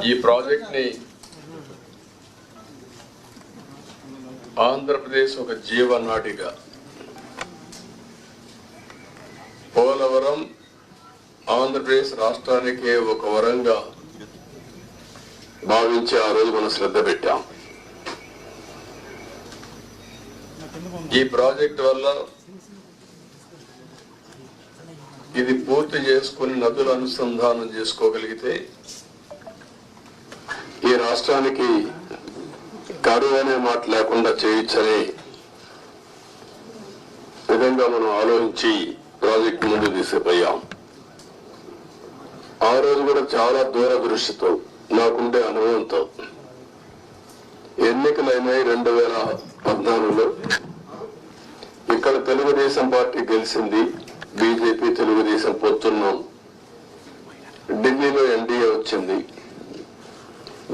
ఈ ప్రాజెక్ట్ ని ఆంధ్రప్రదేశ్ ఒక జీవనాడిగా, పోలవరం ఆంధ్రప్రదేశ్ రాష్ట్రానికి ఒక వరంగా భావించి ఆ రోజు మనం శ్రద్ధ పెట్టాం. ఈ ప్రాజెక్ట్ వల్ల ఇది పూర్తి చేసుకుని నదుల అనుసంధానం చేసుకోగలిగితే ఈ రాష్ట్రానికి కరువు అనే మాట లేకుండా చేయొచ్చనే విధంగా మనం ఆలోచించి ప్రాజెక్టు ముందు తీసుకుపోయాం. ఆ రోజు కూడా చాలా దూరదృష్టితో, నాకుండే అనుభవంతో, ఎన్నికలైనాయి 2014లో. ఇక్కడ తెలుగుదేశం పార్టీ గెలిచింది, బీజేపీ తెలుగుదేశం పొత్తున్నాం. ఢిల్లీలో ఎన్డీఏ వచ్చింది.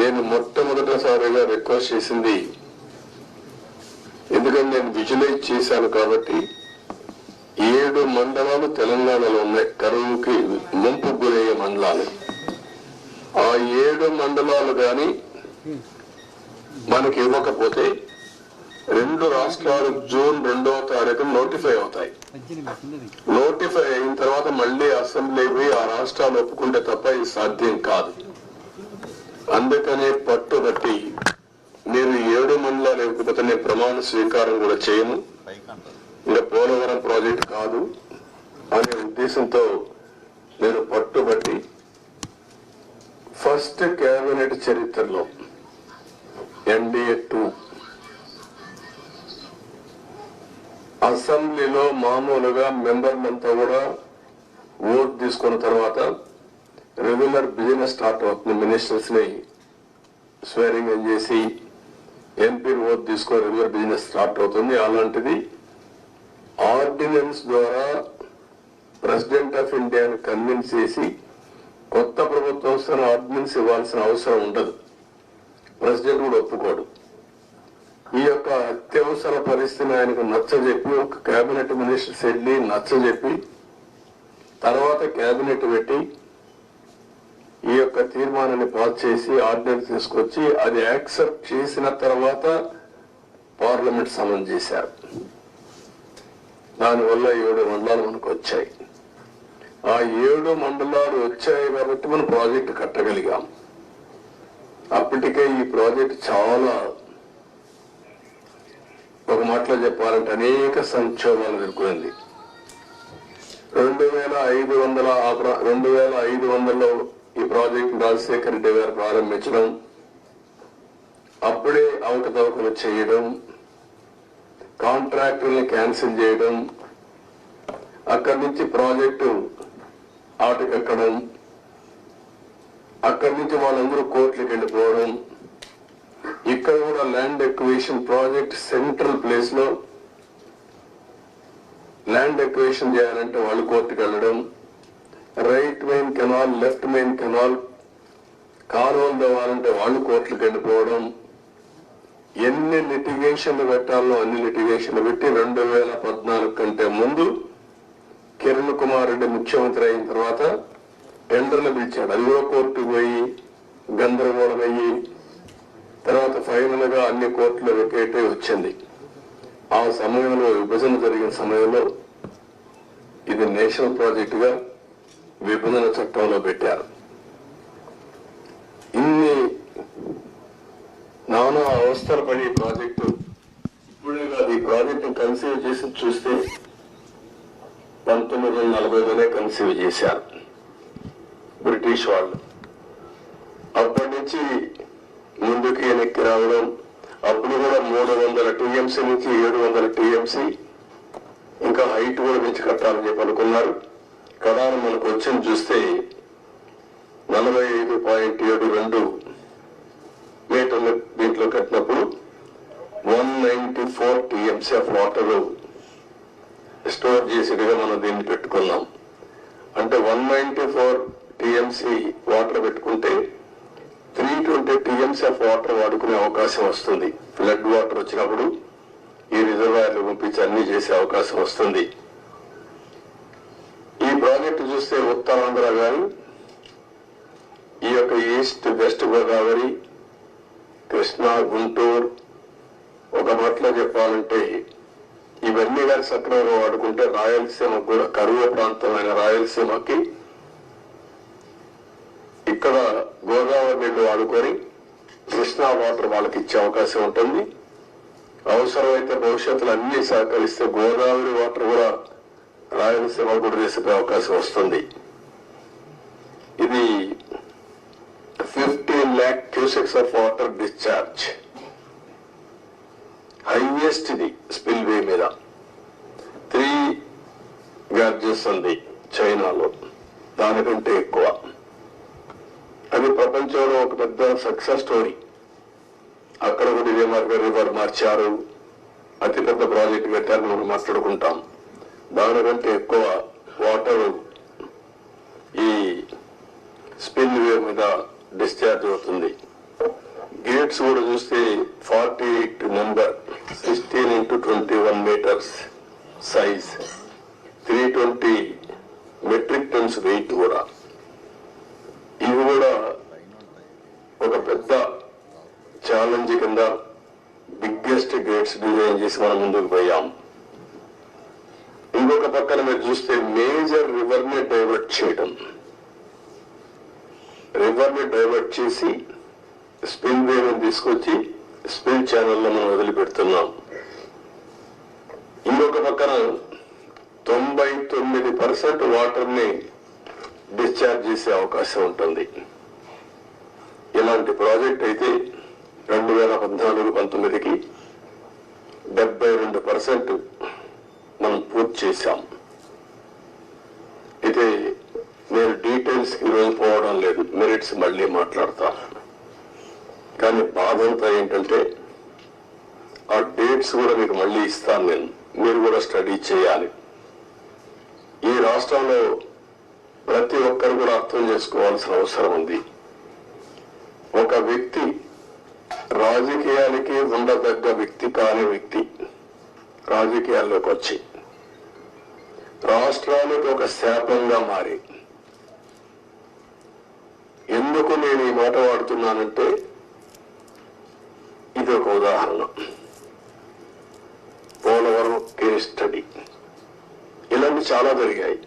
నేను మొట్టమొదటిసారిగా రిక్వెస్ట్ చేసింది, ఎందుకంటే నేను విజువలైజ్ చేశాను కాబట్టి, 7 మండలాలు తెలంగాణలో ఉన్నాయి కరువుకి ముంపు గురయ్యే మండలాలు. ఆ 7 మండలాలు కానీ మనకి ఇవ్వకపోతే 2 రాష్ట్రాలు జూన్ 2వ తారీఖు నోటిఫై అవుతాయి. నోటిఫై అయిన తర్వాత మళ్ళీ అసెంబ్లీ పోయి ఆ రాష్ట్రాలు ఒప్పుకుంటే తప్ప ఇది సాధ్యం కాదు. అందుకనే పట్టుబట్టి మీరు 7 మండలాలు ఇవ్వకపోతే నేను ప్రమాణ స్వీకారం కూడా చేయను, ఇంకా పోలవరం ప్రాజెక్ట్ కాదు అనే ఉద్దేశంతో నేను పట్టుబట్టి ఫస్ట్ కేబినెట్ చరిత్రలో ఎన్డీఏ 2 అసెంబ్లీలో మామూలుగా మెంబర్లంతా కూడా ఓట్ తీసుకున్న తర్వాత రెగ్యులర్ బిజినెస్ స్టార్ట్ అవుతుంది. మినిస్టర్స్ ని స్వేరింగ్ ఇన్ చేసి ఎంపీ ఓట్ తీసుకొని రెగ్యులర్ బిజినెస్ స్టార్ట్ అవుతుంది. అలాంటిది ఆర్డినెన్స్ ద్వారా ప్రెసిడెంట్ ఆఫ్ ఇండియాని కన్విన్స్ చేసి కొత్త ప్రభుత్వం వస్తున్న ఆర్డినెన్స్ ఇవ్వాల్సిన అవసరం ఉండదు. ప్రెసిడెంట్ కూడా ఒప్పుకోడు. ఈ యొక్క అత్యవసర పరిస్థితిని ఆయనకు నచ్చజెప్పి ఒక కేబినెట్ మినిస్టర్స్ వెళ్ళి నచ్చజెప్పి తర్వాత కేబినెట్ పెట్టి ఈ యొక్క తీర్మానాన్ని పాస్ చేసి ఆర్డినెన్స్ తీసుకొచ్చి అది యాక్సెప్ట్ చేసిన తర్వాత పార్లమెంట్ సమన్ చేశారు. దానివల్ల 7 మండలాలు మనకు వచ్చాయి. ఆ 7 మండలాలు వచ్చాయి కాబట్టి మనం ప్రాజెక్టు కట్టగలిగాం. అప్పటికే ఈ ప్రాజెక్ట్ చాలా, ఒక మాటలో చెప్పాలంటే అనేక సంక్షోభాలు ఎదుర్కొంది. 2500లో ఈ ప్రాజెక్ట్ రాజశేఖర రెడ్డి గారు ప్రారంభించడం, అప్పుడే అవకతవకలు చేయడం, కాంట్రాక్టుల్ని క్యాన్సిల్ చేయడం, అక్కడి నుంచి ప్రాజెక్టు ఆటకెక్కడం, అక్కడి నుంచి వాళ్ళందరూ కోర్టులకు వెళ్ళిపోవడం, ఇక్కడ కూడా land acquisition project central place లో ల్యాండ్ ఎక్విజిషన్ చేయాలంటే వాళ్ళు కోర్టుకు వెళ్ళడం, right main canal, left main canal కాలువలు తవ్వాలంటే వాళ్ళు కోర్టులకు వెళ్ళిపోవడం, ఎన్ని లిటిగేషన్లు పెట్టాలో అన్ని లిటిగేషన్లు పెట్టి 2014 కంటే ముందు కిరణ్ కుమార్ రెడ్డి ముఖ్యమంత్రి అయిన తర్వాత టెండర్లు పిలిచాడు. అది కూడా కోర్టుకు పోయి గందరగోళం అయ్యి తర్వాత ఫైనల్ గా అన్ని కోర్టులు వెకేట్ వచ్చింది. ఆ సమయంలో విభజన జరిగిన సమయంలో ఇది నేషనల్ ప్రాజెక్ట్ గా విభజన చట్టంలో పెట్టారు. ఇన్ని నానా అవస్థలు పడి ఈ ప్రాజెక్టు ఇప్పుడే కాదు, ఈ ప్రాజెక్టు కన్సీవ్ చేసి చూస్తే 1940లోనే కన్సీవ్ చేశారు బ్రిటిష్ వాళ్ళు. అప్పటి నుంచి ముందుకు వెనక్కి రావడం, అప్పుడు కూడా 300 టీఎంసీ నుంచి 700 టీఎంసీ ఇంకా హైట్ కూడా పెంచి కట్టాలని చెప్పి అనుకున్నారు. కడాను మనకు వచ్చింది చూస్తే 45.72 మీటర్లు దీంట్లో కట్టినప్పుడు 194 టీఎంసీ ఆఫ్ వాటర్ స్టోర్ చేసేట్టుగా మనం దీన్ని పెట్టుకున్నాం. అంటే 194 టీఎంసీ వాటర్ పెట్టుకుంటే 320 టీఎంసీ ఆఫ్ వాటర్ వాడుకునే అవకాశం వస్తుంది. ఫ్లడ్ వాటర్ వచ్చినప్పుడు ఈ రిజర్వాయర్లు పంపించి అన్ని చేసే అవకాశం వస్తుంది. ఈ ప్రాజెక్టు చూస్తే ఉత్తరాంధ్ర కానీ ఈ యొక్క ఈస్ట్ వెస్ట్ గోదావరి, కృష్ణా, గుంటూరు, ఒక మాటలో చెప్పాలంటే ఇవన్నీ కానీ సక్రమంగా వాడుకుంటే రాయలసీమకు కూడా కరువు ప్రాంతమైన రాయలసీమకి ఇక్కడ గోదావరి నీళ్లు వాడుకొని కృష్ణా వాటర్ వాళ్ళకి ఇచ్చే అవకాశం ఉంటుంది. అవసరమైతే భవిష్యత్తులో అన్ని సహకరిస్తే గోదావరి వాటర్ కూడా రాయలసీమ కూడా తీసుకునే అవకాశం వస్తుంది. ఇది 15 lakh cusecs of water discharge, highest ఇది స్పిల్వే మీద. 3 గార్జెస్ ఉంది చైనాలో, దానికంటే ఎక్కువ. అది ప్రపంచంలో ఒక పెద్ద సక్సెస్ స్టోరీ. అక్కడ కూడా ఇదే రివర్ మార్చారు, అతిపెద్ద ప్రాజెక్ట్ కట్టారు, మనం మాట్లాడుకుంటాం. దానికంటే ఎక్కువ వాటర్ ఈ స్పిల్వే మీద డిశ్చార్జ్ అవుతుంది. గేట్స్ కూడా చూస్తే 48 నెంబర్, 16 into 21 metres size, 320 metric tons weight కూడా. ఇవి కూడా ఒక పెద్ద ఛాలెంజ్ కింద బిగ్గెస్ట్ గేట్స్ డిజైన్ చేసి మనం ముందుకు పోయాం. ఇంకొక పక్కన మీరు చూస్తే మేజర్ రివర్ ని డైవర్ట్ చేయడం, రివర్ ని డైవర్ట్ చేసి స్పిల్ వేని తీసుకొచ్చి స్పిల్ ఛానల్లో మనం వదిలిపెడుతున్నాం. ఇంకొక పక్కన 99% వాటర్ ని డిశ్చార్జ్ చేసే అవకాశం ఉంటుంది. ఇలాంటి ప్రాజెక్ట్ అయితే 2014-19కి 72% మనం పూర్తి చేశాం. అయితే నేను డీటెయిల్స్ కి ఈరోజు పోవడం లేదు, మెరిట్స్ మళ్ళీ మాట్లాడతాను. కానీ బాధ అంతా ఏంటంటే ఆ డేట్స్ కూడా మీకు మళ్ళీ ఇస్తాను నేను, మీరు కూడా స్టడీ చేయాలి. ఈ రాష్ట్రంలో ప్రతి ఒక్కరు కూడా అర్థం చేసుకోవాల్సిన అవసరం ఉంది. ఒక వ్యక్తి రాజకీయాలకి ఉండదగ్గ వ్యక్తి కాని వ్యక్తి రాజకీయాల్లోకి వచ్చి రాష్ట్రానికి ఒక శాపంగా మారి, ఎందుకు నేను ఈ మాట వాడుతున్నానంటే ఇది ఒక ఉదాహరణ. పోలవరం కేస్ స్టడీ, ఇలాంటి చాలా జరిగాయి.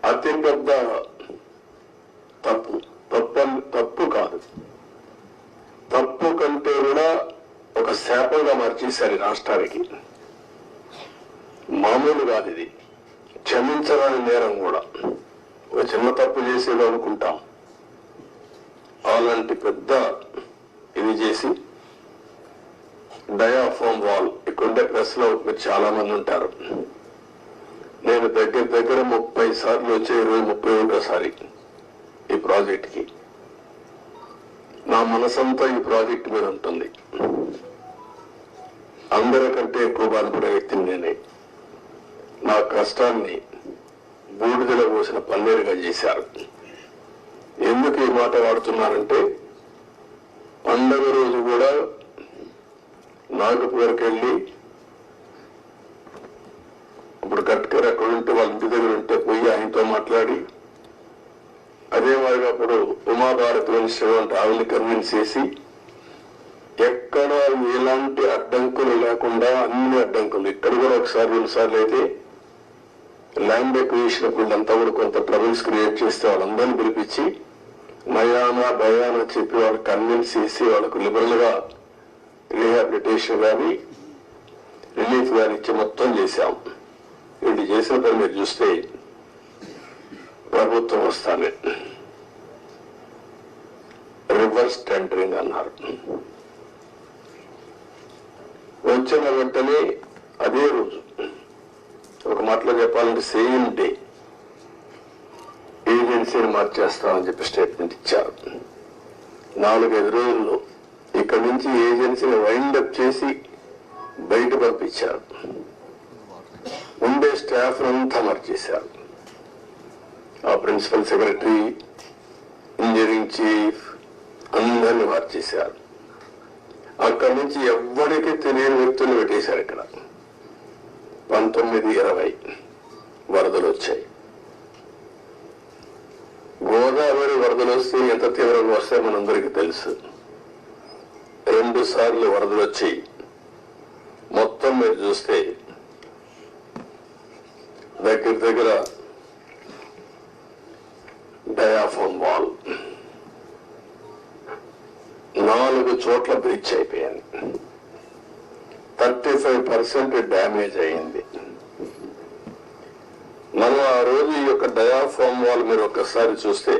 అతిపెద్ద తప్పు కాదు, తప్పు కంటే కూడా ఒక శాపంగా మార్చేశారు రాష్ట్రానికి. మామూలు కాదు ఇది, క్షమించరాని నేరం కూడా. ఒక చిన్న తప్పు చేసేది అనుకుంటాం, అలాంటి పెద్ద ఇది చేసి డయాఫామ్ వాల్, ఇక్కడుండే ప్రెస్ లో మీరు చాలా మంది ఉంటారు. నేను దగ్గర 30 సార్లు వచ్చే 31సారి ఈ ప్రాజెక్ట్ కి. నా మనసంతా ఈ ప్రాజెక్ట్ మీద ఉంటుంది. అందరికంటే ఎక్కువ బాధపడే వ్యక్తిని నేనే. నా కష్టాన్ని బూడిదలో పోసిన పన్నీరుగా చేశారు. ఎందుకు ఈ మాట వాడుతున్నానంటే, పండగ రోజు కూడా నాగపూర్కి వెళ్ళి, ఇప్పుడు గట్కర్ అక్కడ ఉంటే వాళ్ళ ఇంటి దగ్గర ఉంటే పోయి ఆయనతో మాట్లాడి, అదే మాదిరిగా అప్పుడు ఉమాభారతి మినిస్టర్ అంటే ఆవిని కన్విన్స్ చేసి, ఎక్కడ ఎలాంటి అడ్డంకులు లేకుండా అన్ని అడ్డంకులు, ఇక్కడ కూడా ఒకసారి 2 సార్లు అయితే ల్యాండ్ ఎక్విజిషన్ అప్పుడు అంతా కూడా కొంత ట్రబుల్స్ క్రియేట్ చేస్తే వాళ్ళందరినీ పిలిపించి నయానా భయానా చెప్పి వాళ్ళకి కన్విన్స్ చేసి వాళ్ళకు లిబరల్ గా రీహాబిలిటేషన్ కానీ రిలీఫ్ కానీ ఇచ్చి మొత్తం చేశాం. వీళ్ళు చేసిన పని మీరు చూస్తే ప్రభుత్వం వస్తానే రివర్స్ టెండరింగ్ అన్నారు. వచ్చిన వెంటనే అదే రోజు, ఒక మాటలో చెప్పాలంటే సేమ్ డే ఏజెన్సీని మార్చేస్తామని చెప్పి స్టేట్మెంట్ ఇచ్చారు. 4-5 రోజుల్లో ఇక్కడి నుంచి ఏజెన్సీని వైండప్ చేసి బయట పంపించారు. ఉండే స్టాఫ్ అంతా మార్చేశారు. ఆ ప్రిన్సిపల్ సెక్రటరీ, ఇంజనీరింగ్ చీఫ్ అందరినీ మార్చేశారు. అక్కడి నుంచి ఎవ్వడికి తెలియని వ్యక్తులు పెట్టేశారు. ఇక్కడ 19-20 వరదలు వచ్చాయి. గోదావరి వరదలు వస్తే ఎంత తీవ్రంగా వస్తాయో మనందరికీ తెలుసు. 2 సార్లు వరదలు వచ్చి మొత్తం మీరు చూస్తే దగ్గర డయాఫామ్ వాల్ 4 చోట్ల బ్రీచ్ అయిపోయింది. 35% డ్యామేజ్ అయింది. మనం ఆ రోజు ఈ యొక్క డయాఫామ్ వాల్ మీరు ఒక్కసారి చూస్తే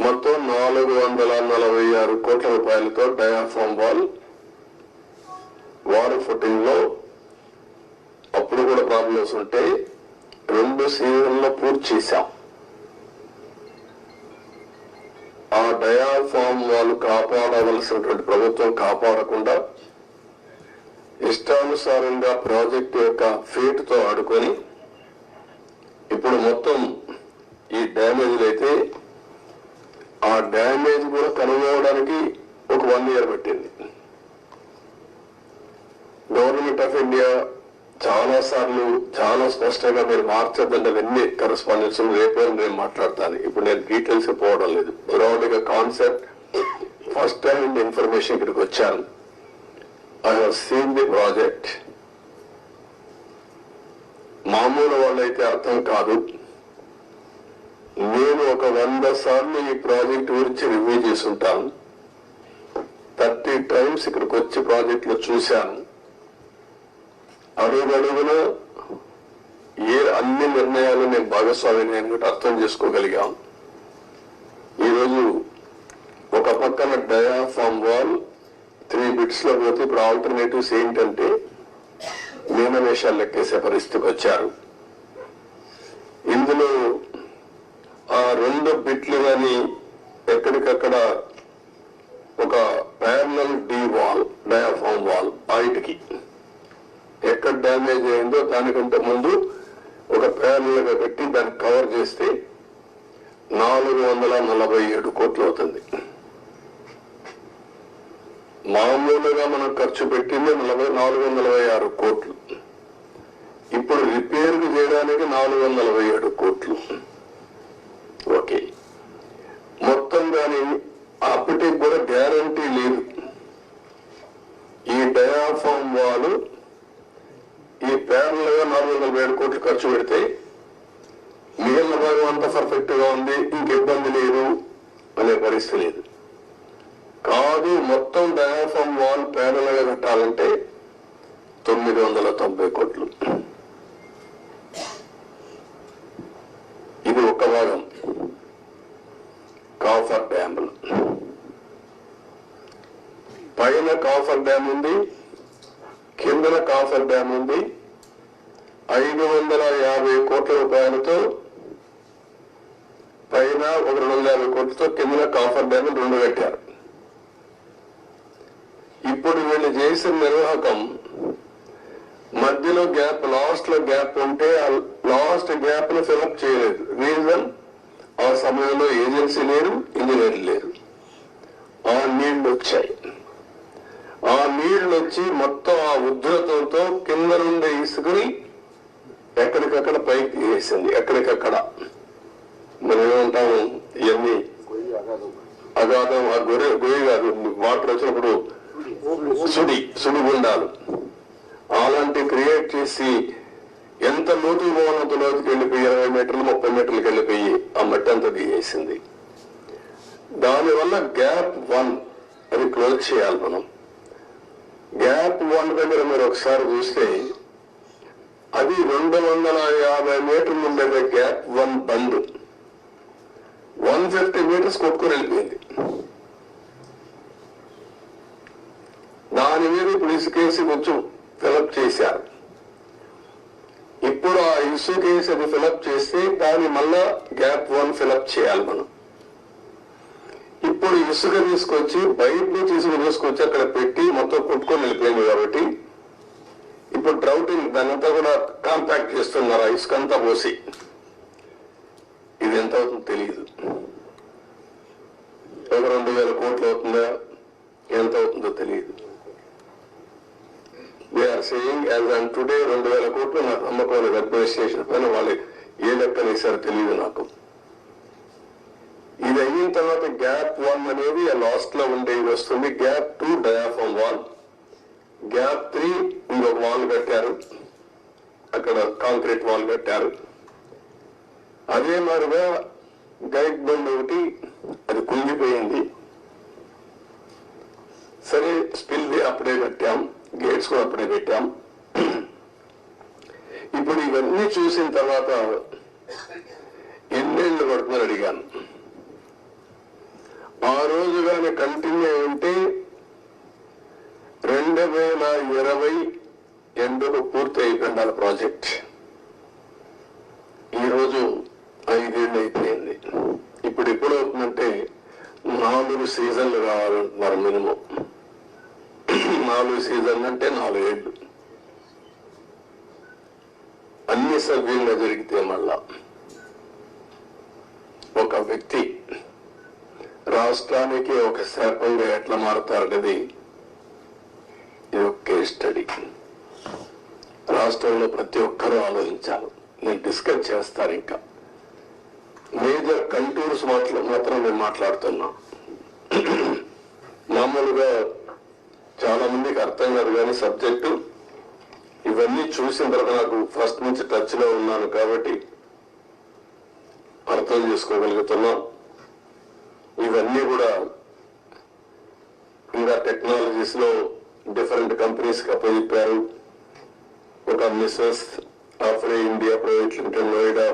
మొత్తం 446 కోట్ల రూపాయలతో డయాఫామ్ వాల్ వాటర్ ఫుటింగ్ లో అప్పుడు కూడా ప్రాబ్లమ్స్ ఉంటే 2 సీజన్లో పూర్తి చేశాం. ఆ డయాఫామ్ వాళ్ళు కాపాడవలసినటువంటి ప్రభుత్వం కాపాడకుండా ఇష్టానుసారంగా ప్రాజెక్టు యొక్క ఫేట్ తో ఆడుకొని ఇప్పుడు మొత్తం ఈ డ్యామేజ్లు అయితే ఆ డ్యామేజ్ కూడా కనుగొనడానికి ఒక 1 year పట్టింది. గవర్నమెంట్ ఆఫ్ ఇండియా చాలా సార్లు చాలా స్పష్టంగా మీరు మార్చొద్దంటే అవన్నీ కరెస్పాండెన్స్ రేపే నేను మాట్లాడతాను. ఇప్పుడు నేను డీటెయిల్స్ పోవడం లేదు. బ్రాడ్ గా కాన్సెప్ట్ ఫస్ట్ హ్యాండ్ ఇన్ఫర్మేషన్ ఇక్కడికి వచ్చాను. I have seen the project. మామూలు వాళ్ళైతే అర్థం కాదు. నేను ఒక 100 సార్లు ఈ ప్రాజెక్ట్ గురించి రివ్యూ చేసుంటాను. 30 times ఇక్కడికి వచ్చి ప్రాజెక్ట్ లో చూశాను. అడుగడుగున అన్ని నిర్ణయాలు నేను భాగస్వామిని అనుకుంటే అర్థం చేసుకోగలిగాం. ఈరోజు ఒక పక్కన డయాఫామ్ వాల్ 3 bits లో పోతే ఇప్పుడు ఆల్టర్నేటివ్స్ ఏంటంటే మీనమేషాలు లెక్కేసే పరిస్థితికి వచ్చారు. ఇందులో ఆ 2 బిట్లు కానీ ఎక్కడికక్కడ ఒక parallel D wall diaphragm wall హైట్కి ఎక్కడ డ్యామేజ్ అయిందో దానికంటే ముందు ఒక ప్యారలల్ గా కట్టి దాన్ని కవర్ చేస్తే 447 కోట్లు అవుతుంది. మామూలుగా మనం ఖర్చు పెట్టింది 446 కోట్లు. ఇప్పుడు రిపేర్ చేయడానికి 447 కోట్లు. ఓకే, మొత్తం దాని అప్పటికి కూడా గ్యారంటీ లేదు. ఈ డయాఫామ్ వాల్ ఈ ప్యారల్ గా 447 కోట్లు ఖర్చు పెడితే మిగిలిన భాగం అంతా పర్ఫెక్ట్ గా ఉంది, ఇంక ఇబ్బంది లేదు అనే పరిస్థితి లేదు. కాదు, మొత్తం డయాఫామ్ వాల్ ప్యారల్ గా కట్టాలంటే 990 కోట్లు. ఇది ఒక భాగం. కాఫర్ డ్యాములు పైన కాఫర్ డ్యామ్ ఉంది, కిందన కాఫర్ డ్యామ్ ఉంది. 550 కోట్ల రూపాయలతో పైన ఒక 250 కోట్లతో కిందన కాఫర్ డ్యామ్ 2 కట్టారు. ఇప్పుడు వీళ్ళు చేసిన నిర్వాహకం మధ్యలో గ్యాప్, లాస్ట్ లో గ్యాప్ ఉంటే లాస్ట్ గ్యాప్ ను ఫిలప్ చేయలేదు. రీజన్, ఆ సమయంలో ఏజెన్సీ లేరు, ఇంజనీర్లు లేరు. ఆ నీళ్లు వచ్చాయి. ఆ నీళ్లు వచ్చి మొత్తం ఆ ఉధృతంతో కింద నుండి ఇసుకుని ఎక్కడికక్కడ పైకి తీసేసింది. ఎక్కడికక్కడ మనం ఏమంటాము, ఇవన్నీ అగాధం, ఆ గొయ్యి కాదు, వాటర్ వచ్చినప్పుడు సుడిగుండాలు అలాంటి క్రియేట్ చేసి ఎంత లోతుకు పోవాలంత లోతుకి వెళ్ళిపోయి 20 మీటర్లు 30 మీటర్లకు వెళ్ళిపోయి ఆ మట్టి అంతా తీసేసింది. దానివల్ల గ్యాప్ 1 అది క్లోజ్ చేయాలి. మనం గ్యాప్ 1 దగ్గర మీరు ఒకసారి చూస్తే అది 250 మీటర్లు ఉండేది. గ్యాప్ 1 బంద్ 150 మీటర్స్ కొట్టుకుని వెళ్ళిపోయింది. దాని మీద ఇప్పుడు ఇసుకేసి కొంచెం ఫిలప్ చేశారు. ఇప్పుడు ఆ ఇసుకేసి అది ఫిలప్ చేస్తే దాన్ని మళ్ళా గ్యాప్ 1 ఫిలప్ చేయాలి మనం. ఇప్పుడు ఇసుక తీసుకొచ్చి బయట నుంచి ఇసుక తీసుకొచ్చి అక్కడ పెట్టి మొత్తం కొట్టుకొని వెళ్ళిపోయింది. కాబట్టి ఇప్పుడు డ్రౌటింగ్ దానంతా కూడా కాంపాక్ట్ చేస్తున్నారు. ఆ ఇసుక అంతా పోసి ఇది ఎంత అవుతుందో తెలియదు. ఒక 2000 కోట్లు అవుతుందా, ఎంత అవుతుందో తెలియదు. They are saying as on today 2000 కోట్లు నాకు నమ్మకం అడ్మినిస్ట్రేషన్ పైన వాళ్ళు ఏ లెక్క లెక్కలేసారు తెలియదు నాకు. ఇది అయిన తర్వాత గ్యాప్ 1 అనేది లాస్ట్ లో ఉండేది వస్తుంది. గ్యాప్ 2 డయాఫామ్ వాల్, గ్యాప్ 3 ఇంకొక వాల్ కట్టారు, అక్కడ కాంక్రీట్ వాల్ కట్టారు. అదే మాదిరిగా గైడ్ బండ్ ఒకటి అది కుంగిపోయింది. సరే స్పిల్ వే అప్పుడే కట్టాం, గేట్స్ కూడా అప్పుడే పెట్టాం. ఇప్పుడు ఇవన్నీ చూసిన తర్వాత ఎన్నేళ్లు పడుతుందని అడిగాను. ఆ రోజు కానీ కంటిన్యూ ఉంటే 2020 ఎండుకు పూర్తి అయిపోయింది ప్రాజెక్ట్. ఈరోజు 5 ఏళ్ళు అయిపోయింది. ఇప్పుడు ఎప్పుడు అవుతుందంటే 4 సీజన్లు కావాలంటున్నారు మినిమం. 4 సీజన్లు అంటే 4 ఏళ్ళు. అన్ని సవ్యంగా జరిగితే మళ్ళా ఒక వ్యక్తి రాష్ట్రానికి ఒక శాపంగా ఎట్లా మారుతారనేది ఇది ఒక కేస్ స్టడీ. రాష్ట్రంలో ప్రతి ఒక్కరూ ఆలోచించాలి. నేను డిస్కస్ చేస్తాను. ఇంకా మేజర్ కంటూర్స్ మాత్రం నేను మాట్లాడుతున్నా. మామూలుగా చాలా మందికి అర్థం కాదు కానీ సబ్జెక్టు ఇవన్నీ చూసిన తర్వాత నాకు ఫస్ట్ నుంచి టచ్ లో ఉన్నాను కాబట్టి అర్థం చేసుకోగలుగుతున్నాం. ఇవన్నీ కూడా ఇంకా టెక్నాలజీస్ లో డిఫరెంట్ కంపెనీస్ కి అప్పచెప్పారు. ఒక Messrs Afry India private limited Noida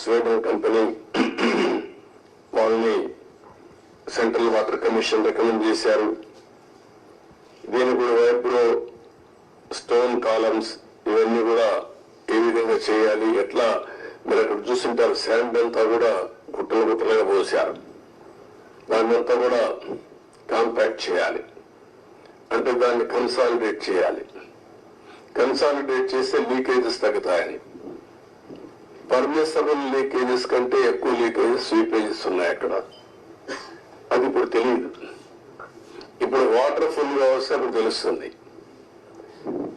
Sweden company, వాళ్ళని సెంట్రల్ వాటర్ కమిషన్ రికమెండ్ చేశారు. దీని కూడా వైబ్రో స్టోన్ కాలమ్స్ ఇవన్నీ కూడా ఏ విధంగా చేయాలి, ఎట్లా మీరు అక్కడ చూసింటారు. శాండ్ అంతా కూడా గుట్టలు గుట్టలుగా పోసారు. దాన్ని అంతా కూడా కాంపాక్ట్ చేయాలి, అంటే దాన్ని కన్సాలిడేట్ చేయాలి. కన్సాలిడేట్ చేస్తే లీకేజెస్ తగ్గుతాయని. పర్మిసబుల్ లీకేజెస్ కంటే ఎక్కువ లీకేజెస్, స్వీపేజెస్ ఉన్నాయి అక్కడ. అది ఇప్పుడు తెలియదు. ఇప్పుడు వాటర్ ఫుల్ గా వస్తే అప్పుడు తెలుస్తుంది.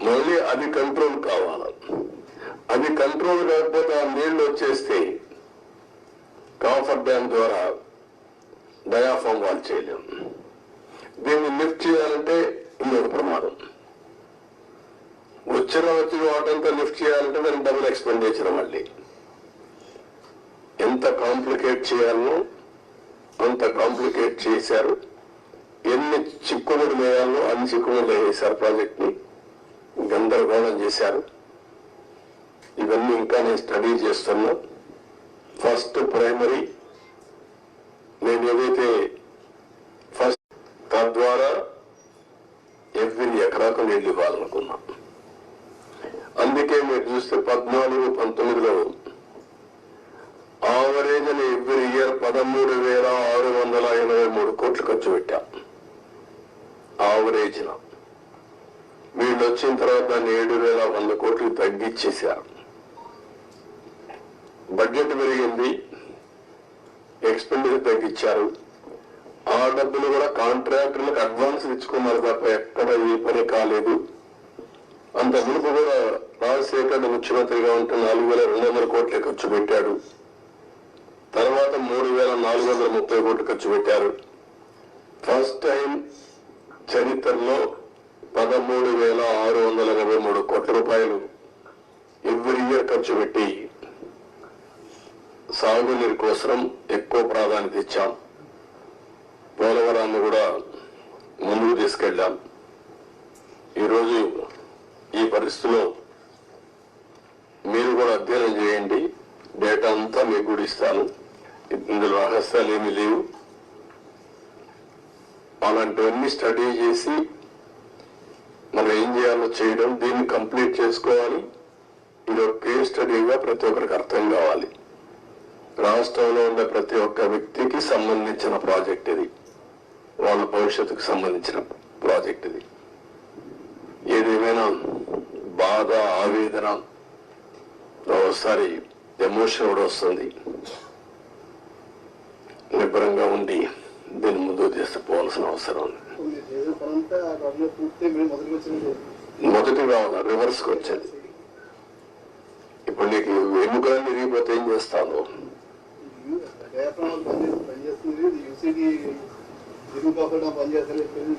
మళ్ళీ అది కంట్రోల్ కావాలి. అది కంట్రోల్ కాకపోతే ఆ నీళ్లు వచ్చేస్తే కాఫర్ డ్యామ్ ద్వారా డయాఫామ్ వాల్ చేయలేం. దీన్ని లిఫ్ట్ చేయాలంటే ఇంకొక ప్రమాదం. వచ్చిన వాటంతా లిఫ్ట్ చేయాలంటే దానికి డబుల్ ఎక్స్పెండిచర్. మళ్ళీ ఎంత కాంప్లికేట్ చేయాలనో అంత కాంప్లికేట్ చేశారు. ఎన్ని చిక్కుముడు వేయాలో అన్ని చిక్కుముడు వేశారు. ప్రాజెక్ట్ ని గందరగోళం చేశారు. ఇవన్నీ ఇంకా నేను స్టడీ చేస్తున్నా. ఫస్ట్ ప్రైమరీ నేను ఏదైతే ఫస్ట్ తద్వారా ఎవ్రీ ఎకరాకు నీళ్లు ఇవ్వాలనుకున్నా. అందుకే మీరు చూస్తే 14-19లో ఆవరేజ్ ఎవ్రీ ఇయర్ 13,683 కోట్లు ఖర్చు పెట్టాం. ఆవరేజ్ వీళ్ళు వచ్చిన తర్వాత దాన్ని 7,100 కోట్లు తగ్గించేశారు. బడ్జెట్ పెరిగింది, ఎక్స్పెండిచర్ తగ్గించారు. ఆ డబ్బులు కూడా కాంట్రాక్టర్లకు అడ్వాన్స్ ఇచ్చుకున్నారు తప్ప ఎక్కడ ఈ పని కాలేదు. అంత మునుపు కూడా రాజశేఖర్ ముఖ్యమంత్రిగా ఉంటే 4,200 కోట్లే ఖర్చు పెట్టాడు. తర్వాత 3,430 కోట్లు ఖర్చు పెట్టారు. ఫస్ట్ టైం చరిత్రలో 13,683 కోట్ల రూపాయలు ఎవ్రీ ఇయర్ ఖర్చు పెట్టి సాగునీరు కోసం ఎక్కువ ప్రాధాన్యత ఇచ్చాం. పోలవరాన్ని కూడా ముందుకు తీసుకెళ్లాం. ఈరోజు ఈ పరిస్థితిలో మీరు కూడా అధ్యయనం చేయండి. డేటా అంతా మీకు కూడా ఇస్తాను. ఇందులో రహస్యాలు ఏమీ లేవు. అలాంటివన్నీ స్టడీ చేసి మనం ఏం చేయాలో చేయడం, దీన్ని కంప్లీట్ చేసుకోవాలి. ఇది ఒక కేస్ స్టడీగా ప్రతి ఒక్కరికి అర్థం కావాలి. రాష్ట్రంలో ఉండే ప్రతి ఒక్క వ్యక్తికి సంబంధించిన ప్రాజెక్ట్ ఇది. వాళ్ళ భవిష్యత్తుకు సంబంధించిన ప్రాజెక్ట్ ఇది. ఏదేమైనా బాధ, ఆవేదన, ఒకసారి ఎమోషన్ కూడా వస్తుంది. నిబ్బరంగా ఉండి దీన్ని ముందుకు తీసుకుపోవాల్సిన అవసరం ఉంది. మొదటి రావాలి, రివర్స్ కి వచ్చేది. ఇప్పుడు నీకు ఎముకలన్నీ విరిగిపోతే ఏం ఎస్సీకి దిగువ కాఫర్ డ్యామ్ పనిచేస్తలేదు.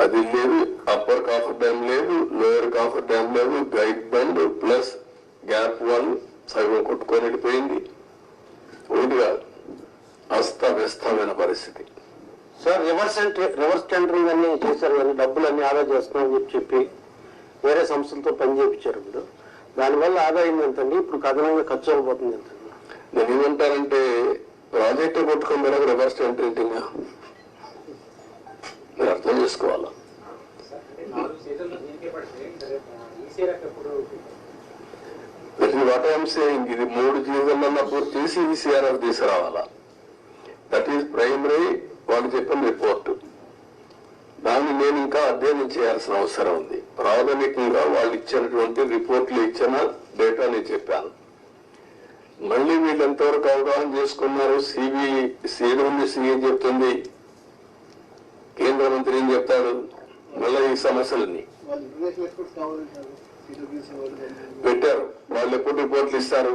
అది లేదు, అప్పర్ కాఫర్ డ్యామ్ లేదు, లోయర్ కాఫర్ డ్యామ్ లేదు, గైడ్ బండ్ ప్లస్ గ్యాప్ 1 సగం కొట్టుకొని వెళ్ళిపోయింది. ఒకటి కాదు, అస్తవ్యస్తమైన పరిస్థితి. సార్ రివర్స్ టెండరింగ్ అన్ని చేశారు కానీ డబ్బులు అన్ని ఆదా చేస్తున్నామని చెప్పి వేరే సంస్థలతో పని చేయించారు. మీరు దానివల్ల ఆదాయం ఎంతండి? ఇప్పుడు కథనంగా ఖర్చు అయిపోతుంది ఎంత? నేను ఏమంటానంటే ప్రాజెక్టు కొట్టుకుని మేరకు రివర్స్ టెండరింగ్ మీరు అర్థం చేసుకోవాలా. వాట్ ఐఎమ్ సేయింగ్, ఇది 3 సీజన్లన్నా పూర్తి చేసి ఈసీఆర్ఎఫ్ తీసుకురావాలా. దట్ ఈస్ ప్రైమరీ వాళ్ళు చెప్పిన రిపోర్టు. దాన్ని నేను ఇంకా అధ్యయనం చేయాల్సిన అవసరం ఉంది. ప్రాథమికంగా వాళ్ళు ఇచ్చినటువంటి రిపోర్ట్లు ఇచ్చిన డేటా నేను చెప్పాను. మళ్ళీ వీళ్ళు ఎంతవరకు అవగాహన చేసుకున్నారు, సిఏ చెప్తుంది, కేంద్ర మంత్రి ఏం చెప్తాడు, మళ్ళీ ఈ సమస్యలన్నీ పెట్టారు. వాళ్ళు ఎప్పుడు రిపోర్ట్లు ఇస్తారు?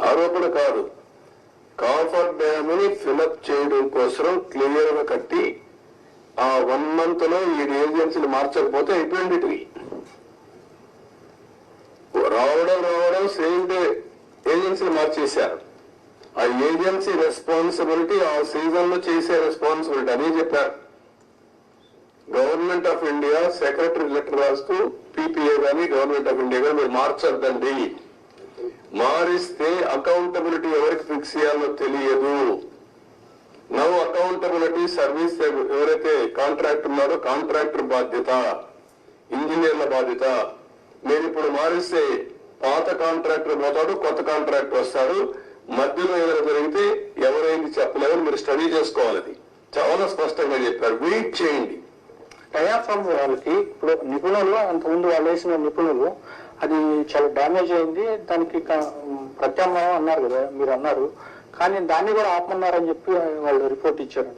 ఆరోపణ కాదు, కాఫర్ డ్యామ్ ని ఫిలప్ చేయడం కోసం క్లియర్ గా కట్టి ఆ 1 month లో ఈ ఏజెన్సీలు మార్చకపోతే అయిపోయింది. రావడం సేమ్ డే ఏజెన్సీలు మార్చేశారు. ఆ ఏజెన్సీ రెస్పాన్సిబిలిటీ ఆ సీజన్ లో చేసే రెస్పాన్సిబిలిటీ అని చెప్పారు. Government of India secretary letter రాస్తూ పీపీఏ కానీ గవర్నమెంట్ ఆఫ్ ఇండియా కానీ మీరు మార్చొద్దండి, మారిస్తే అకౌంటబిలిటీ ఎవరికి ఫిక్స్ చేయాలో తెలియదు. నవ్ అకౌంటబిలిటీ సర్వీస్ ఎవరైతే కాంట్రాక్టర్ ఉన్నారో కాంట్రాక్టర్ బాధ్యత, ఇంజనీర్ల బాధ్యత. మీరు ఇప్పుడు మారిస్తే పాత కాంట్రాక్టర్ పోతాడు, కొత్త కాంట్రాక్టర్ వస్తాడు, మధ్యలో ఏదైనా జరిగితే ఎవరైంది చెప్పలేదని మీరు స్టడీ చేసుకోవాలి. అది చాలా స్పష్టంగా చెప్పారు. వెయిట్ చేయండి. డయాఫ్రామ్ వాళ్ళకి ఇప్పుడు నిపుణులు అంతకుముందు వాళ్ళు వేసిన నిపుణులు అది చాలా డ్యామేజ్ అయింది, దానికి ప్రత్యామ్నాయం అన్నారు కదా మీరు అన్నారు, కానీ దాన్ని కూడా ఆపమన్నారని చెప్పి వాళ్ళు రిపోర్ట్ ఇచ్చారు.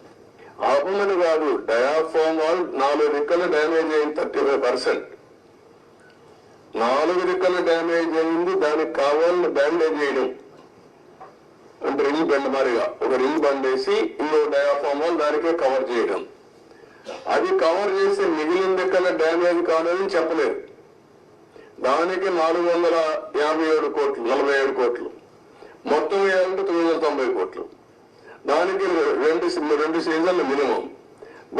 ఆపమని కాదు, డయాఫ్రామ్ వాల్ 4 రెక్కలు డ్యామేజ్ అయింది, 35%. 4 రెక్కలు డ్యామేజ్ అయింది, దానికి కావాలని బ్యాండేజ్ చేయడం అంటే రింగ్ బెండ్ మారిగా ఒక రింగ్ బండ్ వేసి ఇంకో డయాఫ్రామ్ వాల్ దానికే కవర్ చేయడం. అది కవర్ చేసి మిగిలిన రెక్కల డ్యామేజ్ కావాలని చెప్పలేదు. దానికి 457 కోట్లు, 47 కోట్లు, మొత్తం వేయాలంటే 990 కోట్లు. దానికి 2 సీజన్లు మినిమం.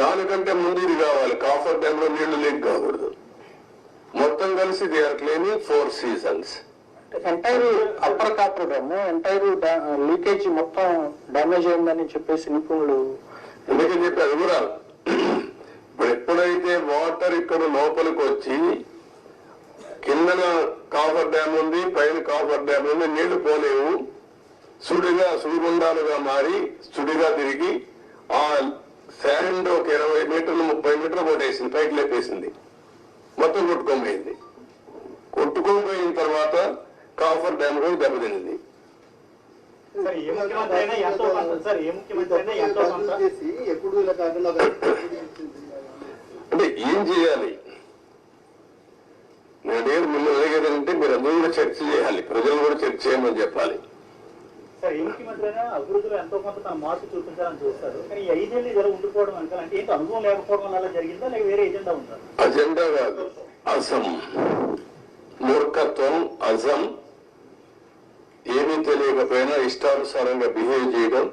దానికంటే ముందు ఇది కావాలి, కాఫర్ డ్యామ్ లో నీళ్లు లీక్ కాకూడదు. మొత్తం కలిసి they are claiming 4 seasons. Entire upper coffer dam entire leakage మొత్తం డ్యామేజ్ అయిందని చెప్పేసి నిపుణులు ఎందుకని చెప్పారు కూడా. ఇప్పుడు ఎప్పుడైతే వాటర్ ఇక్కడ లోపలికి వచ్చి కిందన కాఫర్ డ్యామ్ ఉంది, పైన కాఫర్ డ్యామ్ ఉంది, నీళ్లు పోలేవు, సుడిగుండాలుగా మారి సుడిగా తిరిగి ఆ శాండ్ ఒక 20 మీటర్లు 30 మీటర్లు కొట్టేసింది, పైకి లేపేసింది, మొత్తం కొట్టుకోపోయింది. కొట్టుకోపోయిన తర్వాత కాఫర్ డ్యామ్ కూడా దెబ్బతింది. అంటే ఏం చేయాలి? నేను మిమ్మల్ని అడిగేదంటే మీరు అందరూ కూడా చర్చ చేయాలి, ప్రజలు కూడా చర్చ చేయమని చెప్పాలి. సార్ ఏ ముఖ్యమంత్రి అయినా అభివృద్ధిలో ఎంతో కొంత తన మార్పు చూపించాలని చూస్తారు, కానీ 5 ఏళ్ళు ఇలా ఉండిపోవడం అంటే ఏంటి అనుభవం లేకపోవడం వల్ల జరిగిందా లేక వేరే ఎజెండా ఉందా? అజెండా కాదు, అజం, మూర్ఖత్వం, అజం, ఏమీ తెలియకపోయినా ఇష్టానుసారంగా బిహేవ్ చేయడం,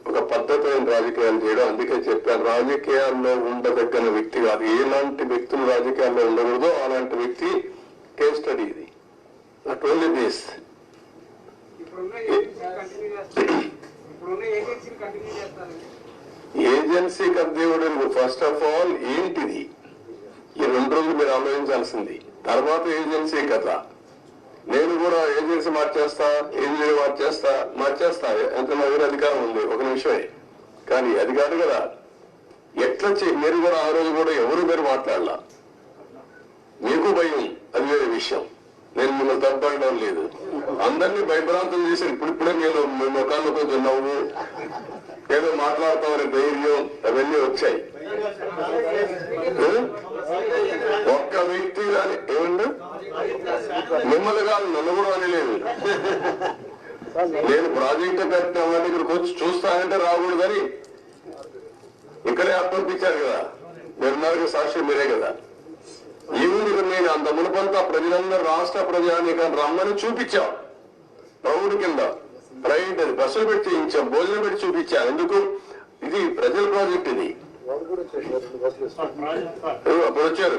ఒక పద్ధతైన రాజకీయాలు చేయడం. అందుకే చెప్పాను, రాజకీయాల్లో ఉండదగ్గన వ్యక్తి కాదు. ఎలాంటి వ్యక్తులు రాజకీయాల్లో ఉండకూడదో అలాంటి వ్యక్తి కేస్ స్టడీ ఇది. నాట్ ఓన్లీ దిస్, ఏజెన్సీ కర్దేవుడు ఫస్ట్ ఆఫ్ ఆల్ ఏంటిది? ఈ 2 రోజులు మీరు ఆలోచించాల్సింది. తర్వాత ఏజెన్సీ కథ. నేను కూడా ఏజెన్సీ మార్చేస్తా ఎంత నా దగ్గర అధికారం ఉంది, ఒక నిమిషమే. కానీ అది కాదు కదా. ఎట్లా మీరు కూడా ఆ రోజు కూడా ఎవరు మీరు మాట్లాడాల, మీకు భయం, అది వేరే విషయం. నేను మిమ్మల్ని తప్పడం లేదు, అందరినీ భయభ్రాంతం చేసి ఇప్పుడిప్పుడే మీరు మీ ముఖాల్లో కొంచెం నవ్వు, ఏదో మాట్లాడతామని ధైర్యం అవన్నీ వచ్చాయి. ఒక్క వ్యక్తి కానీ ఏమండి మిమ్మల్ని కాదు నన్ను కూడా అనలేదు. నేను ప్రాజెక్టు కట్టిన వాళ్ళ దగ్గరకు వచ్చి చూస్తానంటే రాకూడదని ఇక్కడే అప్పగించారు కదా, మీరున్నారు సాక్షి మీరే కదా. ఈ ఊరికి నేను అంత మునుపంతా ప్రజలందరూ రాష్ట్ర ప్రజానీకాన్ని రమ్మని చూపించాం. ప్రౌఢ కింద ప్రైవేట్ అది బస్సులు పెట్టి చేయించాం, భోజనం పెట్టి చూపించాం. ఎందుకు? ఇది ప్రజల ప్రాజెక్ట్. ఇది అప్పుడు వచ్చారు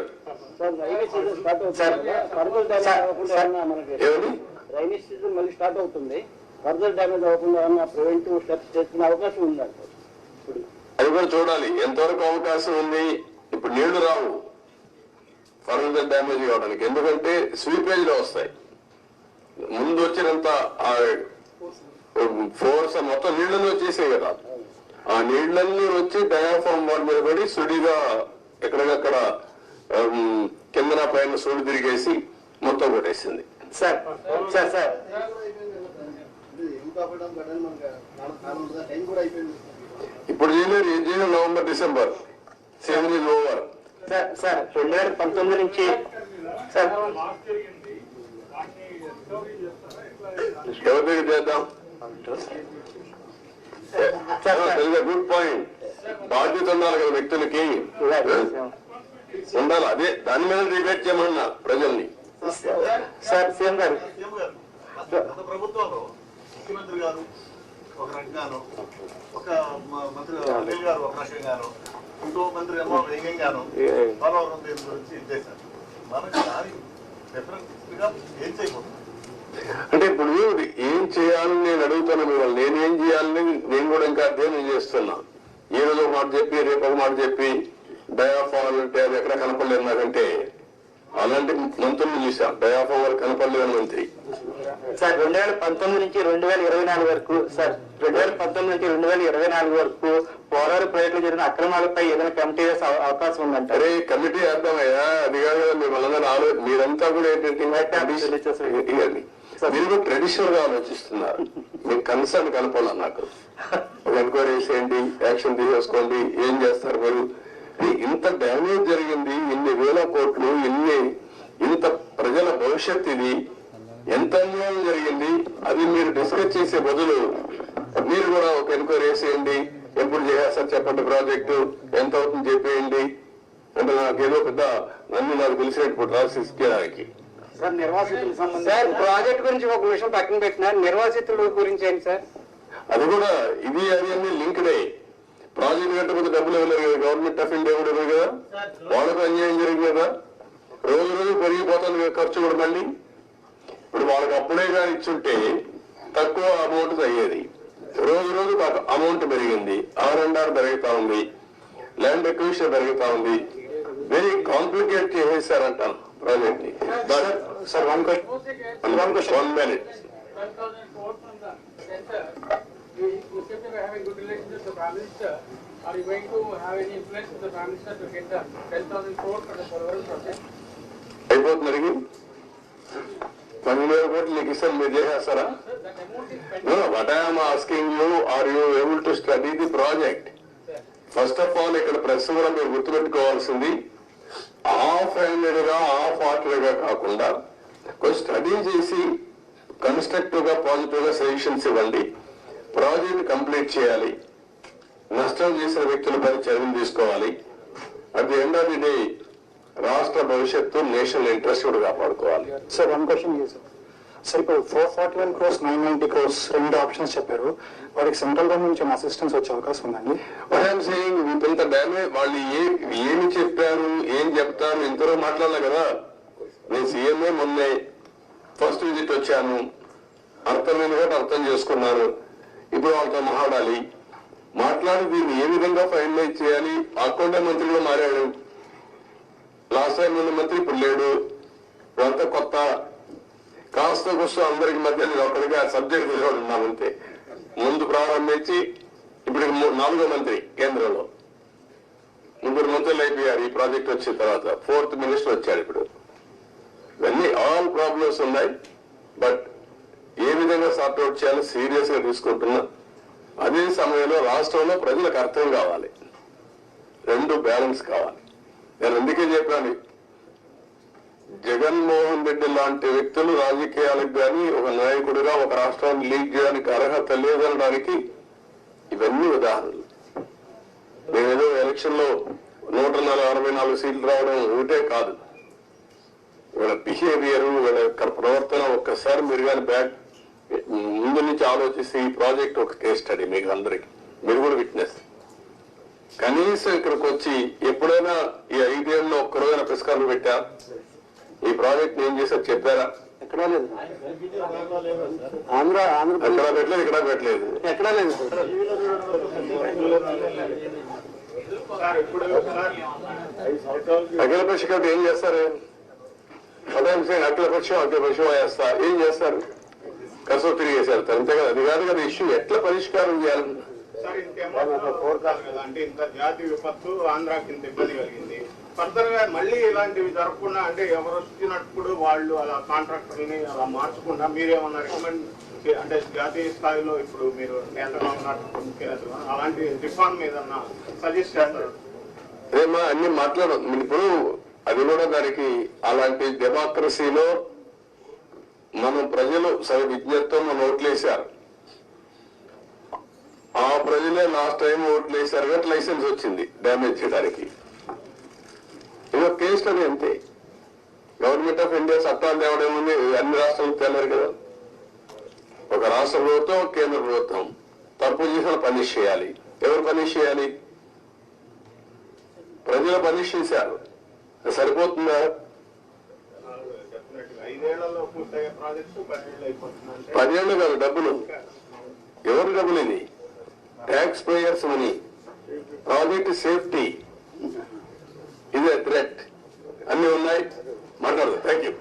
రైనీ సీజన్ మళ్ళీ స్టార్ట్ అవుతుంది, ఫర్దర్ డ్యామేజ్ అవ్వకుండా ప్రివెంటివ్ స్టెప్స్ చేసుకునే అవకాశం ఉందంట. ఇప్పుడు అది కూడా చూడాలి ఎంతవరకు అవకాశం ఉంది. ఇప్పుడు నీళ్లు రావు ఫర్దర్ డ్యామేజ్ కావడానికి, ఎందుకంటే స్వీపేజ్ లో వస్తాయి. ముందు వచ్చినంత ఫోర్స్ మొత్తం నీళ్లలో వచ్చేసాయి కదా, ఆ నీళ్లన్నీ వచ్చి డయాఫామ్ వాల్ మీద పడి సుడిగా ఎక్కడికక్కడ కిందన పైన సుడి తిరిగేసి మొత్తం కొట్టేసింది. సార్ సార్ సార్ ఇప్పుడు చేయలేరు, ఏం చేయలేదు. November December season is over. Sir 2019 నుంచి సార్ ఎవరి దగ్గర చేద్దాం? Good point. బాధ్యత ఉండాలి కదా వ్యక్తులకి, ఉండాలి. అదే దాని మీద డిబేట్ చేయమన్నా ప్రజల్ని. సార్ సీఎం గారు గత ప్రభుత్వంలో ముఖ్యమంత్రి గారు ఒక రకంగాను, ఒక మంత్రి అనిల్ గారు ఒక రకంగాను, ఇంకో మంత్రి ఏమో వ్యంగ్యంగాను పోలవరం దీని గురించి ఇచ్చేశారు. మనకి దాని డిఫరెంట్ గా ఏం చేయకూడదు అంటే ఇప్పుడు ఏం చేయాలని నేను అడుగుతాను మిమ్మల్ని. నేనేం చేయాలని నేను కూడా ఇంకా అధ్యయనం చేస్తున్నా. ఈ రోజు ఒక మాట చెప్పి రేపు ఒక మాట చెప్పి డయాఫాల్ అంటే అది ఎక్కడ కనపడలేదు నాకంటే. అలాంటి మంత్రులు చూసాం, డయాఫామ్ వరకు కనపడలేదు మంత్రి. సార్ 2019 నుంచి 2024 వరకు సార్ 2019 నుంచి 2024 వరకు పోలవరం ప్రాజెక్టులో జరిగిన అక్రమాలపై ఏదైనా కమిటీ వేసే అవకాశం ఉందంట. అరే కమిటీ వేద్దామయ్యా, అది కాదు కదా మిమ్మల్ని మీరంతా కూడా ఏంటంటే మీరు కూడా ట్రెడిషనల్ గా ఆలోచిస్తున్నారు. మీకు కన్సర్న్ కనపడాలి. నాకు ఒక ఎంక్వైరీ చేసేయండి, యాక్షన్ తీసేసుకోండి, ఏం చేస్తారు మీరు. ఇంత డ్యామేజ్ జరిగింది, ఇన్ని వేల కోట్లు, ఇంత ప్రజల భవిష్యత్, ఇది ఎంత అన్యాయం జరిగింది. అది మీరు డిస్కస్ చేసే బదులు మీరు కూడా ఒక ఎంక్వైరీ చేసేయండి, ఎప్పుడు చేస్తారు చెప్పండి, ప్రాజెక్టు ఎంత అవుతుంది చెప్పేయండి అంటే నాకేదో పెద్ద నన్ను నాకు తెలిసినప్పుడు రాసికి. సార్ నిర్వాసితులకు సంబంధించి సార్ ప్రాజెక్ట్ గురించి ఒక విషయం పక్కన పెట్టిన నిర్వాసితుల గురించి ఏంటి సార్? అది కూడా ఇది అది అన్ని లింక్డే. ప్రాజెక్ట్ కట్టకపోతే డబ్బులు ఇవ్వలేరు కదా, గవర్నమెంట్ ఆఫ్ ఇండియా కూడా ఇవ్వరు కదా, వాళ్ళకు అన్యాయం జరిగింది కదా. రోజు రోజు పెరిగిపోతుంది ఖర్చు కూడా. మళ్ళీ ఇప్పుడు వాళ్ళకి అప్పుడే కానీ ఇచ్చుంటే తక్కువ అమౌంట్ అయ్యేది. రోజు రోజు అమౌంట్ పెరిగింది, ఆర్&ఆర్ పెరుగుతా ఉంది, ల్యాండ్ ఎక్విజిషన్ పెరుగుతా ఉంది. వెరీ కాంప్లికేట్ చేసేసారంటాను ప్రాజెక్ట్ ని. Sir one minute. You seem to be having good relations with the Prime Minister. Are you going to have any influence with the Prime Minister to get the 10,000 crores for the Polavaram project? అయిపోతుంది అడిగి 10,000 కోట్లు నీకు ఇస్తాను, మీరు చేసేస్తారా? What I'm asking you, are you able to study the project? First of all ఇక్కడ press కూడా మీరు గుర్తుపెట్టుకోవాల్సింది, హాఫ్ హ్యాండెడ్ గా హాఫ్ హార్టెడ్ గా కాకుండా కొంచెం స్టడీ చేసి కన్స్ట్రక్టివ్ గా పాజిటివ్ గా సజెషన్స్ ఇవ్వండి. ప్రాజెక్ట్ కంప్లీట్ చేయాలి, నష్టం చేసిన వ్యక్తులపై చర్యలు తీసుకోవాలి. At the end of the day రాష్ట్ర భవిష్యత్తు, నేషనల్ ఇంట్రెస్ట్ కూడా కాపాడుకోవాలి. సార్ వన్ క్వశ్చన్ సార్, ఇప్పుడు 441 crores 990 crores రెండు ఆప్షన్స్ చెప్పారు. వారికి సెంట్రల్ గవర్నమెంట్ నుంచి అసిస్టెన్స్ వచ్చే అవకాశం ఉందండి? ఇంత డ్యామేజ్ వాళ్ళు ఏమి చెప్పారు, ఏం చెప్తారు, ఇంతలో మాట్లాడలే కదా. నేను సీఎంఏ మొన్నే ఫస్ట్ విజిట్ వచ్చాను, అర్థమైంది కాబట్టి అర్థం చేసుకున్నారు. ఇప్పుడు వాళ్ళతో మాట్లాడి దీన్ని ఏ విధంగా ఫైనలైజ్ చేయాలి. అకౌంట్ మంత్రి కూడా మారాడు, లాస్ట్ టైం ఉన్న మంత్రి ఇప్పుడు లేడు, ఇదంతా కొత్త. కాస్త కూస్తో అందరికి మధ్య నేను ఒక్కడిగా సబ్జెక్ట్ ఉన్నానంతే. ముందు ప్రారంభించి ఇప్పుడు 4వ మంత్రి కేంద్రంలో, 3 మంత్రులు అయిపోయారు ఈ ప్రాజెక్ట్ వచ్చిన తర్వాత. 4th మినిస్టర్ వచ్చాడు ఇప్పుడు. ఇవన్నీ ఆల్ ప్రాబ్లమ్స్ ఉన్నాయి, బట్ ఏ విధంగా సార్ట్అవుట్ చేయాలో సీరియస్ గా తీసుకుంటున్నా. అదే సమయంలో రాష్ట్రంలో ప్రజలకు అర్థం కావాలి, రెండు బ్యాలెన్స్ కావాలి. నేను అందుకే చెప్పాను, జగన్మోహన్ రెడ్డి లాంటి వ్యక్తులు రాజకీయాలకు కానీ ఒక నాయకుడిగా ఒక రాష్ట్రాన్ని లీడ్ చేయడానికి అర్హత లేదనడానికి ఇవన్నీ ఉదాహరణలు. మేమేదో ఎలక్షన్ లో 164 సీట్లు రావడం ఒకటే కాదు, వీళ్ళ బిహేవియర్, వీళ్ళ యొక్క ప్రవర్తన ఒక్కసారి మీరు కానీ బ్యాక్ ముందు నుంచి ఆలోచిస్తే ఈ ప్రాజెక్ట్ ఒక కేస్ స్టడీ మీకు అందరికి, మీరు కూడా విట్నెస్. కనీసం ఇక్కడికి వచ్చి ఎప్పుడైనా ఈ 5 ఏళ్ళలో ఒక్కరోజైనా పురస్కారాలు పెట్టా ఈ ప్రాజెక్ట్ ఏం చేశారు చెప్పారా? ఎక్కడా లేదు. ఆంధ్ర అక్కడ పెట్టలేదు, ఇక్కడ పెట్టలేదు, ఎక్కడా లేదు. అఖిల పక్ష కమిటీ ఏం చేస్తారు? అఖిల పక్షం వేస్తా ఏం చేస్తారు? కసో తిరిగేసి వెళ్తారు, అంతే కదా. అది కాదు కదా ఇష్యూ, ఎట్లా పరిష్కారం చేయాలి? సార్ ఇంకేమో కోరుతారు కదా, అంటే ఇంత జాతి విపత్తు ఆంధ్రాకి ఇంత ఇబ్బంది కలిగింది, ఫర్దర్ గా మళ్ళీ ఇలాంటివి జరగకుండా, అంటే ఎవరు వచ్చినప్పుడు వాళ్ళు అలా కాంట్రాక్టర్ని అలా మార్చకుండా మీరేమన్నా రికమెండ్ అంటే జాతీయ స్థాయిలో ఇప్పుడు మీరు నేతగా ఉన్నట్టు ముఖ్యనేతలు అలాంటి రిఫార్మ్ ఏదన్నా సజెస్ట్ చేస్తారు? అదేమా అన్ని మాట్లాడదు ఇప్పుడు. అది కూడా దానికి అలాంటి డెమోక్రసీలో మనం ప్రజలు విజ్ఞతతో మనం ఓట్లేశారు, ఆ ప్రజలే లాస్ట్ టైం ఓట్లు వేశారు కాబట్టి లైసెన్స్ వచ్చింది డ్యామేజ్ చేయడానికి. ఇదో కేసు అది అంతే. గవర్నమెంట్ ఆఫ్ ఇండియా చట్టాలు తేవడేముంది, అన్ని రాష్ట్రాలు తేలేరు కదా. ఒక రాష్ట్ర ప్రభుత్వం, కేంద్ర ప్రభుత్వం తప్పు చేసిన పనిష్ చేయాలి. ఎవరు పనిష్ చేయాలి? ప్రజలు పనిష్ చేశారు, సరిపోతుందా? 5 ఏళ్లలో పూర్తయ్యే ప్రాజెక్టు 10 ఏళ్ళు అయిపోతుంది. 10 ఏళ్ళు కాదు, డబ్బులు ఎవరు డబ్బులు? ఇది tax payers money. Project safety ఇదే థ్రెట్, అన్ని ఉన్నాయి. మాట్లాడదు. Thank you.